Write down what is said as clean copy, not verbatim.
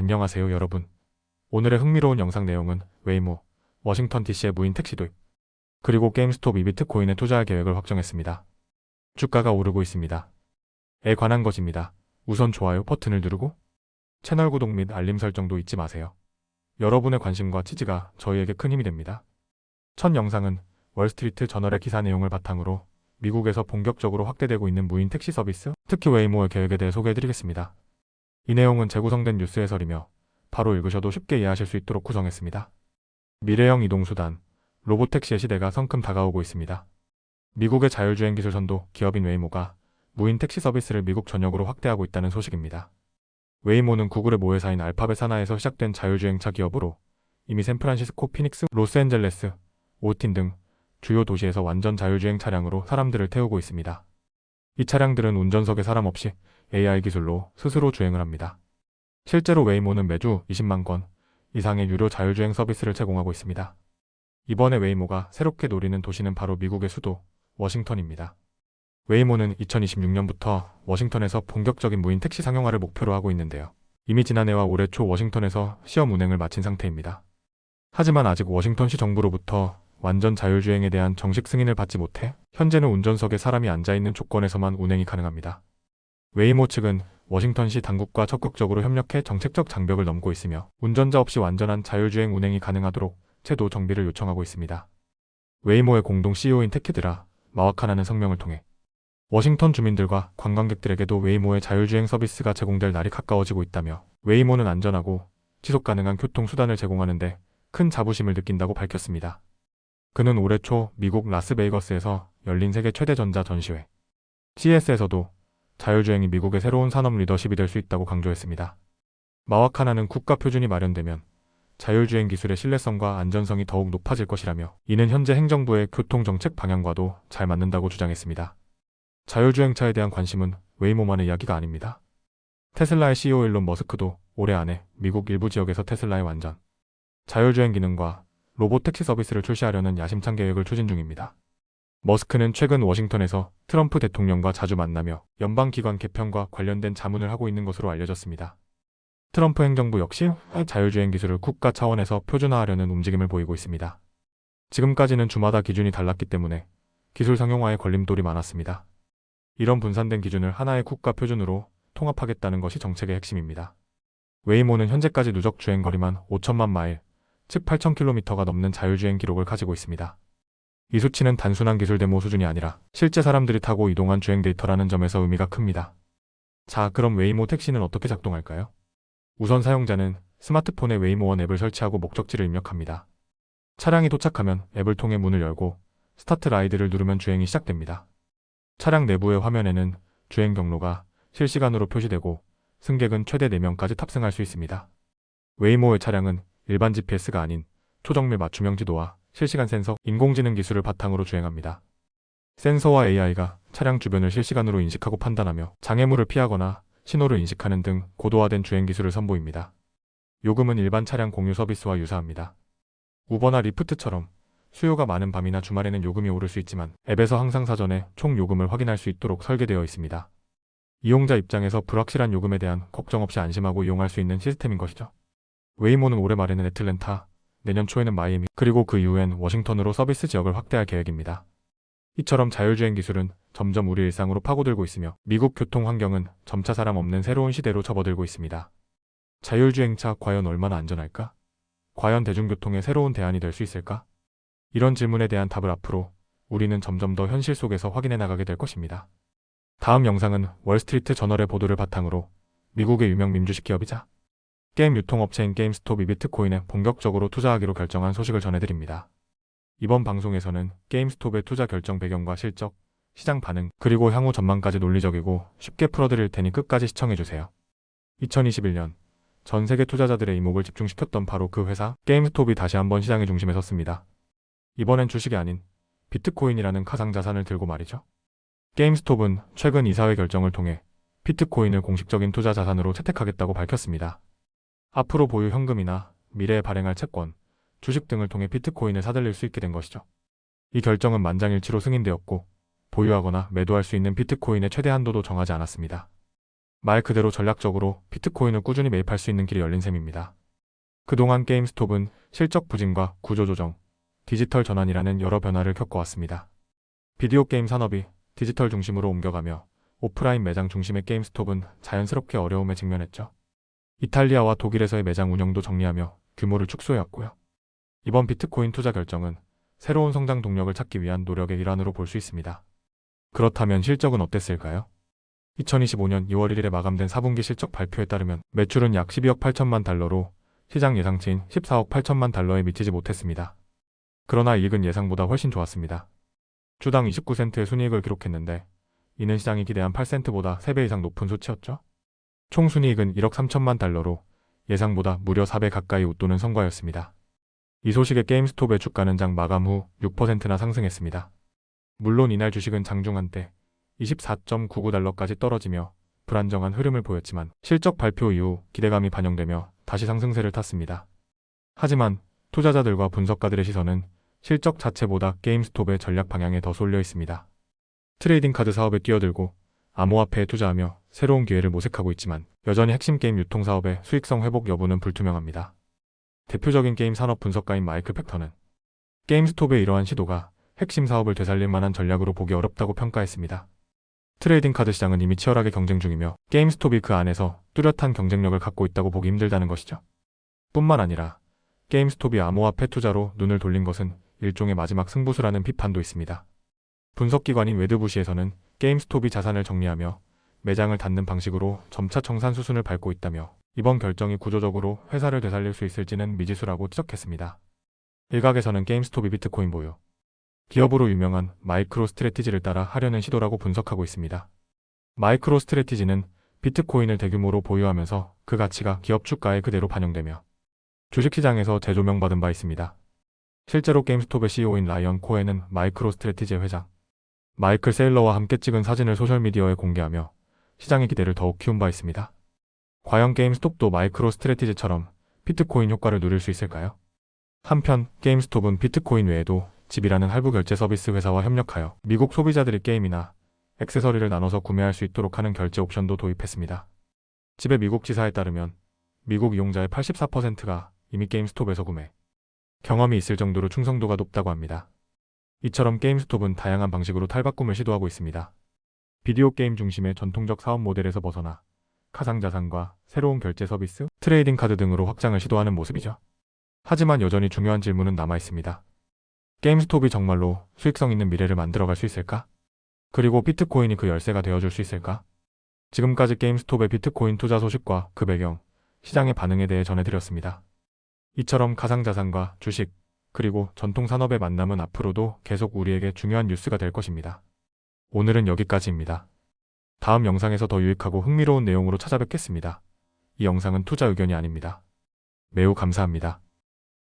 안녕하세요 여러분. 오늘의 흥미로운 영상 내용은 웨이모, 워싱턴 DC의 무인 택시 도입, 그리고 게임스톱 비트코인에 투자할 계획을 확정했습니다. 주가가 오르고 있습니다. 에 관한 것입니다. 우선 좋아요 버튼을 누르고 채널 구독 및 알림 설정도 잊지 마세요. 여러분의 관심과 지지가 저희에게 큰 힘이 됩니다. 첫 영상은 월스트리트 저널의 기사 내용을 바탕으로 미국에서 본격적으로 확대되고 있는 무인 택시 서비스, 특히 웨이모의 계획에 대해 소개해드리겠습니다. 이 내용은 재구성된 뉴스 해설이며 바로 읽으셔도 쉽게 이해하실 수 있도록 구성했습니다. 미래형 이동수단, 로보택시의 시대가 성큼 다가오고 있습니다. 미국의 자율주행 기술 선도 기업인 웨이모가 무인 택시 서비스를 미국 전역으로 확대하고 있다는 소식입니다. 웨이모는 구글의 모회사인 알파벳 산하에서 시작된 자율주행차 기업으로 이미 샌프란시스코, 피닉스, 로스앤젤레스, 오스틴 등 주요 도시에서 완전 자율주행 차량으로 사람들을 태우고 있습니다. 이 차량들은 운전석에 사람 없이 AI 기술로 스스로 주행을 합니다. 실제로 웨이모는 매주 20만 건 이상의 유료 자율주행 서비스를 제공하고 있습니다. 이번에 웨이모가 새롭게 노리는 도시는 바로 미국의 수도 워싱턴입니다. 웨이모는 2026년부터 워싱턴에서 본격적인 무인 택시 상용화를 목표로 하고 있는데요. 이미 지난해와 올해 초 워싱턴에서 시험 운행을 마친 상태입니다. 하지만 아직 워싱턴시 정부로부터 완전 자율주행에 대한 정식 승인을 받지 못해 현재는 운전석에 사람이 앉아있는 조건에서만 운행이 가능합니다. 웨이모 측은 워싱턴시 당국과 적극적으로 협력해 정책적 장벽을 넘고 있으며 운전자 없이 완전한 자율주행 운행이 가능하도록 제도 정비를 요청하고 있습니다. 웨이모의 공동 CEO인 테키드라 마와카나는 성명을 통해 워싱턴 주민들과 관광객들에게도 웨이모의 자율주행 서비스가 제공될 날이 가까워지고 있다며 웨이모는 안전하고 지속 가능한 교통수단을 제공하는데 큰 자부심을 느낀다고 밝혔습니다. 그는 올해 초 미국 라스베이거스에서 열린 세계 최대 전자 전시회 CES에서도 자율주행이 미국의 새로운 산업 리더십이 될 수 있다고 강조했습니다. 마와카나는 국가 표준이 마련되면 자율주행 기술의 신뢰성과 안전성이 더욱 높아질 것이라며 이는 현재 행정부의 교통정책 방향과도 잘 맞는다고 주장했습니다. 자율주행차에 대한 관심은 웨이모만의 이야기가 아닙니다. 테슬라의 CEO 일론 머스크도 올해 안에 미국 일부 지역에서 테슬라의 완전 자율주행 기능과 로보택시 서비스를 출시하려는 야심찬 계획을 추진 중입니다. 머스크는 최근 워싱턴에서 트럼프 대통령과 자주 만나며 연방기관 개편과 관련된 자문을 하고 있는 것으로 알려졌습니다. 트럼프 행정부 역시 자율주행 기술을 국가 차원에서 표준화하려는 움직임을 보이고 있습니다. 지금까지는 주마다 기준이 달랐기 때문에 기술 상용화에 걸림돌이 많았습니다. 이런 분산된 기준을 하나의 국가 표준으로 통합하겠다는 것이 정책의 핵심입니다. 웨이모는 현재까지 누적 주행 거리만 5천만 마일, 즉 8,000km가 넘는 자율주행 기록을 가지고 있습니다. 이 수치는 단순한 기술 데모 수준이 아니라 실제 사람들이 타고 이동한 주행 데이터라는 점에서 의미가 큽니다. 자, 그럼 웨이모 택시는 어떻게 작동할까요? 우선 사용자는 스마트폰에 웨이모원 앱을 설치하고 목적지를 입력합니다. 차량이 도착하면 앱을 통해 문을 열고 스타트 라이드를 누르면 주행이 시작됩니다. 차량 내부의 화면에는 주행 경로가 실시간으로 표시되고 승객은 최대 4명까지 탑승할 수 있습니다. 웨이모의 차량은 일반 GPS가 아닌 초정밀 맞춤형 지도와 실시간 센서, 인공지능 기술을 바탕으로 주행합니다. 센서와 AI가 차량 주변을 실시간으로 인식하고 판단하며 장애물을 피하거나 신호를 인식하는 등 고도화된 주행 기술을 선보입니다. 요금은 일반 차량 공유 서비스와 유사합니다. 우버나 리프트처럼 수요가 많은 밤이나 주말에는 요금이 오를 수 있지만 앱에서 항상 사전에 총 요금을 확인할 수 있도록 설계되어 있습니다. 이용자 입장에서 불확실한 요금에 대한 걱정 없이 안심하고 이용할 수 있는 시스템인 것이죠. 웨이모는 올해 말에는 애틀랜타, 내년 초에는 마이애미, 그리고 그 이후엔 워싱턴으로 서비스 지역을 확대할 계획입니다. 이처럼 자율주행 기술은 점점 우리 일상으로 파고들고 있으며 미국 교통 환경은 점차 사람 없는 새로운 시대로 접어들고 있습니다. 자율주행차 과연 얼마나 안전할까? 과연 대중교통의 새로운 대안이 될 수 있을까? 이런 질문에 대한 답을 앞으로 우리는 점점 더 현실 속에서 확인해 나가게 될 것입니다. 다음 영상은 월스트리트 저널의 보도를 바탕으로 미국의 유명 민주식 기업이자 게임 유통업체인 게임스톱이 비트코인에 본격적으로 투자하기로 결정한 소식을 전해드립니다. 이번 방송에서는 게임스톱의 투자 결정 배경과 실적, 시장 반응, 그리고 향후 전망까지 논리적이고 쉽게 풀어드릴 테니 끝까지 시청해주세요. 2021년 전 세계 투자자들의 이목을 집중시켰던 바로 그 회사 게임스톱이 다시 한번 시장의 중심에 섰습니다. 이번엔 주식이 아닌 비트코인이라는 가상자산을 들고 말이죠. 게임스톱은 최근 이사회 결정을 통해 비트코인을 공식적인 투자 자산으로 채택하겠다고 밝혔습니다. 앞으로 보유 현금이나 미래에 발행할 채권, 주식 등을 통해 비트코인을 사들일 수 있게 된 것이죠. 이 결정은 만장일치로 승인되었고 보유하거나 매도할 수 있는 비트코인의 최대 한도도 정하지 않았습니다. 말 그대로 전략적으로 비트코인을 꾸준히 매입할 수 있는 길이 열린 셈입니다. 그동안 게임스톱은 실적 부진과 구조조정, 디지털 전환이라는 여러 변화를 겪어왔습니다. 비디오 게임 산업이 디지털 중심으로 옮겨가며 오프라인 매장 중심의 게임스톱은 자연스럽게 어려움에 직면했죠. 이탈리아와 독일에서의 매장 운영도 정리하며 규모를 축소해왔고요. 이번 비트코인 투자 결정은 새로운 성장 동력을 찾기 위한 노력의 일환으로 볼 수 있습니다. 그렇다면 실적은 어땠을까요? 2025년 2월 1일에 마감된 4분기 실적 발표에 따르면 매출은 약 12억 8천만 달러로 시장 예상치인 14억 8천만 달러에 미치지 못했습니다. 그러나 이익은 예상보다 훨씬 좋았습니다. 주당 29센트의 순이익을 기록했는데 이는 시장이 기대한 8센트보다 3배 이상 높은 수치였죠. 총 순이익은 1억 3천만 달러로 예상보다 무려 4배 가까이 웃도는 성과였습니다. 이 소식에 게임스톱의 주가는 장 마감 후 6%나 상승했습니다. 물론 이날 주식은 장중 한때 24.99달러까지 떨어지며 불안정한 흐름을 보였지만 실적 발표 이후 기대감이 반영되며 다시 상승세를 탔습니다. 하지만 투자자들과 분석가들의 시선은 실적 자체보다 게임스톱의 전략 방향에 더 쏠려 있습니다. 트레이딩 카드 사업에 뛰어들고 암호화폐에 투자하며 새로운 기회를 모색하고 있지만 여전히 핵심 게임 유통 사업의 수익성 회복 여부는 불투명합니다. 대표적인 게임 산업 분석가인 마이클 팩터는 게임스톱의 이러한 시도가 핵심 사업을 되살릴 만한 전략으로 보기 어렵다고 평가했습니다. 트레이딩 카드 시장은 이미 치열하게 경쟁 중이며 게임스톱이 그 안에서 뚜렷한 경쟁력을 갖고 있다고 보기 힘들다는 것이죠. 뿐만 아니라 게임스톱이 암호화폐 투자로 눈을 돌린 것은 일종의 마지막 승부수라는 비판도 있습니다. 분석기관인 웨드부시에서는 게임스톱이 자산을 정리하며 매장을 닫는 방식으로 점차 청산 수순을 밟고 있다며 이번 결정이 구조적으로 회사를 되살릴 수 있을지는 미지수라고 지적했습니다. 일각에서는 게임스톱이 비트코인 보유 기업으로 유명한 마이크로 스트래티지를 따라 하려는 시도라고 분석하고 있습니다. 마이크로 스트래티지는 비트코인을 대규모로 보유하면서 그 가치가 기업 주가에 그대로 반영되며 주식시장에서 재조명받은 바 있습니다. 실제로 게임스톱의 CEO인 라이언 코엔은 마이크로 스트래티지의 회장 마이클 세일러와 함께 찍은 사진을 소셜미디어에 공개하며 시장의 기대를 더욱 키운 바 있습니다. 과연 게임스톱도 마이크로 스트래티지처럼 비트코인 효과를 누릴 수 있을까요? 한편 게임스톱은 비트코인 외에도 집이라는 할부 결제 서비스 회사와 협력하여 미국 소비자들이 게임이나 액세서리를 나눠서 구매할 수 있도록 하는 결제 옵션도 도입했습니다. 집의 미국 지사에 따르면 미국 이용자의 84%가 이미 게임스톱에서 구매 경험이 있을 정도로 충성도가 높다고 합니다. 이처럼 게임스톱은 다양한 방식으로 탈바꿈을 시도하고 있습니다. 비디오 게임 중심의 전통적 사업 모델에서 벗어나 가상자산과 새로운 결제 서비스, 트레이딩 카드 등으로 확장을 시도하는 모습이죠. 하지만 여전히 중요한 질문은 남아 있습니다. 게임스톱이 정말로 수익성 있는 미래를 만들어갈 수 있을까? 그리고 비트코인이 그 열쇠가 되어줄 수 있을까? 지금까지 게임스톱의 비트코인 투자 소식과 그 배경, 시장의 반응에 대해 전해드렸습니다. 이처럼 가상자산과 주식, 그리고 전통산업의 만남은 앞으로도 계속 우리에게 중요한 뉴스가 될 것입니다. 오늘은 여기까지입니다. 다음 영상에서 더 유익하고 흥미로운 내용으로 찾아뵙겠습니다. 이 영상은 투자 의견이 아닙니다. 매우 감사합니다.